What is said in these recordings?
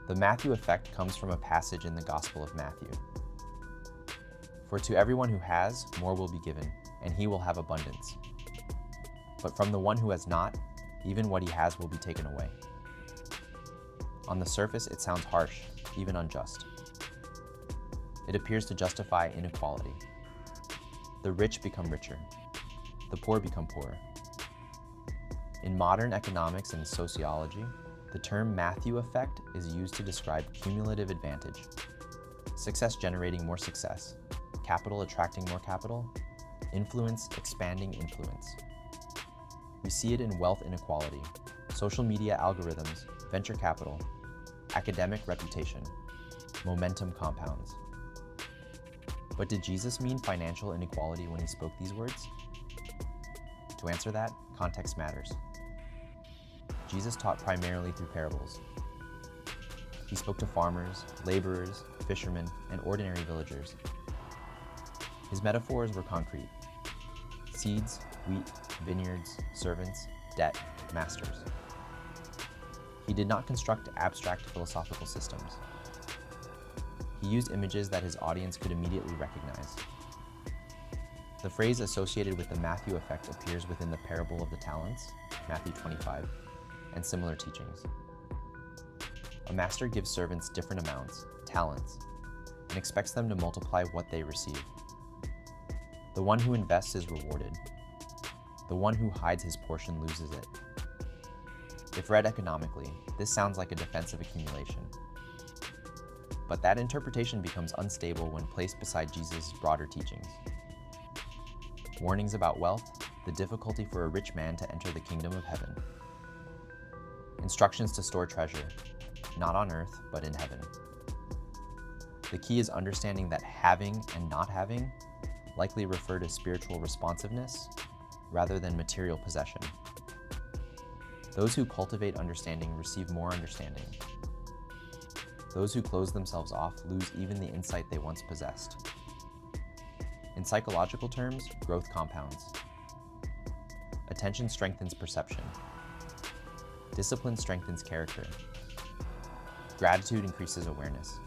The Matthew effect comes from a passage in the Gospel of Matthew. For to everyone who has, more will be given, and he will have abundance. But from the one who has not, even what he has will be taken away. On the surface, it sounds harsh, even unjust. It appears to justify inequality. The rich become richer. The poor become poorer. In modern economics and sociology, the term Matthew effect is used to describe cumulative advantage, success generating more success, capital attracting more capital, influence expanding influence. We see it in wealth inequality, social media algorithms, venture capital, academic reputation, momentum compounds. But did Jesus mean financial inequality when he spoke these words? To answer that, context matters. Jesus taught primarily through parables. He spoke to farmers, laborers, fishermen, and ordinary villagers. His metaphors were concrete: seeds, wheat, vineyards, servants, debt, masters. He did not construct abstract philosophical systems. He used images that his audience could immediately recognize. The phrase associated with the Matthew effect appears within the parable of the talents, Matthew 25, and similar teachings. A master gives servants different amounts, talents, and expects them to multiply what they receive. The one who invests is rewarded. The one who hides his portion loses it. If read economically, this sounds like a defense of accumulation. But that interpretation becomes unstable when placed beside Jesus' broader teachings. Warnings about wealth, the difficulty for a rich man to enter the kingdom of heaven. Instructions to store treasure, not on earth, but in heaven. The key is understanding that having and not having likely refer to spiritual responsiveness rather than material possession. Those who cultivate understanding receive more understanding. Those who close themselves off lose even the insight they once possessed. In psychological terms, growth compounds. Attention strengthens perception. Discipline strengthens character. Gratitude increases awareness.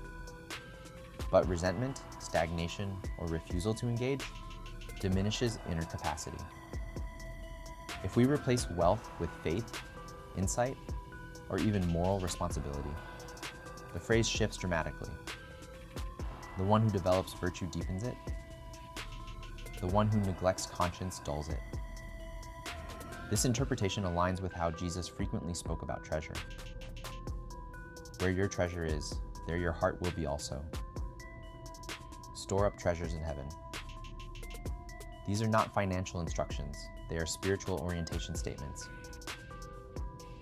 But resentment, stagnation, or refusal to engage diminishes inner capacity. If we replace wealth with faith, insight, or even moral responsibility, the phrase shifts dramatically. The one who develops virtue deepens it. The one who neglects conscience dulls it. This interpretation aligns with how Jesus frequently spoke about treasure. Where your treasure is, there your heart will be also. Store up treasures in heaven. These are not financial instructions, they are spiritual orientation statements.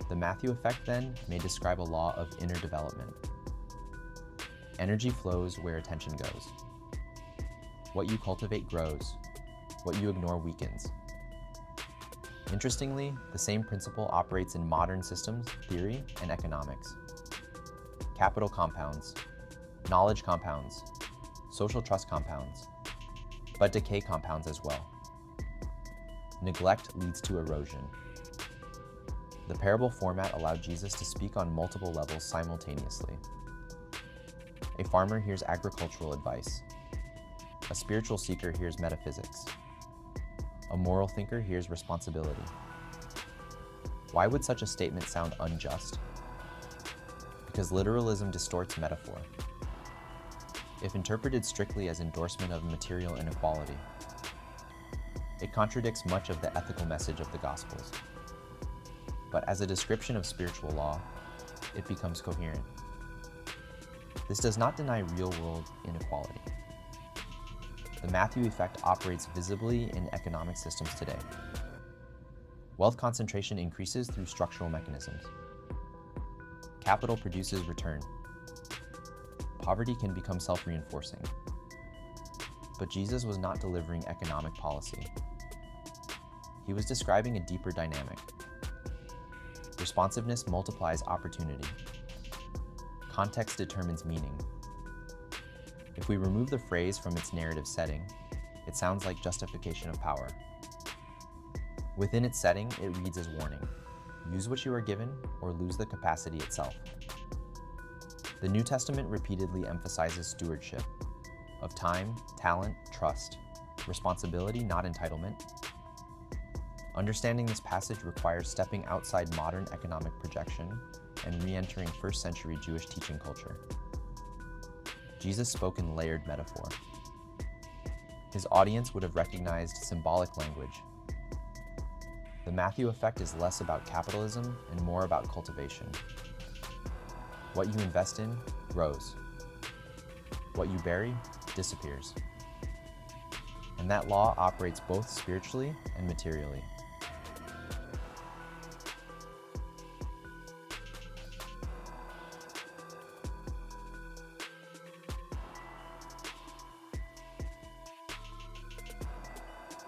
The Matthew effect, then, may describe a law of inner development. Energy flows where attention goes. What you cultivate grows. What you ignore weakens. Interestingly, the same principle operates in modern systems, theory, and economics. Capital compounds, knowledge compounds, social trust compounds, but decay compounds as well. Neglect leads to erosion. The parable format allowed Jesus to speak on multiple levels simultaneously. A farmer hears agricultural advice. A spiritual seeker hears metaphysics. A moral thinker hears responsibility. Why would such a statement sound unjust? Because literalism distorts metaphor. If interpreted strictly as endorsement of material inequality, it contradicts much of the ethical message of the Gospels. But as a description of spiritual law, it becomes coherent. This does not deny real-world inequality. The Matthew effect operates visibly in economic systems today. Wealth concentration increases through structural mechanisms. Capital produces return. Poverty can become self-reinforcing. But Jesus was not delivering economic policy. He was describing a deeper dynamic. Responsiveness multiplies opportunity. Context determines meaning. If we remove the phrase from its narrative setting, it sounds like justification of power. Within its setting, it reads as warning: use what you are given or lose the capacity itself. The New Testament repeatedly emphasizes stewardship of time, talent, trust, responsibility, not entitlement. Understanding this passage requires stepping outside modern economic projection and re-entering first century Jewish teaching culture. Jesus spoke in layered metaphor. His audience would have recognized symbolic language. The Matthew effect is less about capitalism and more about cultivation. What you invest in grows. What you bury disappears. And that law operates both spiritually and materially.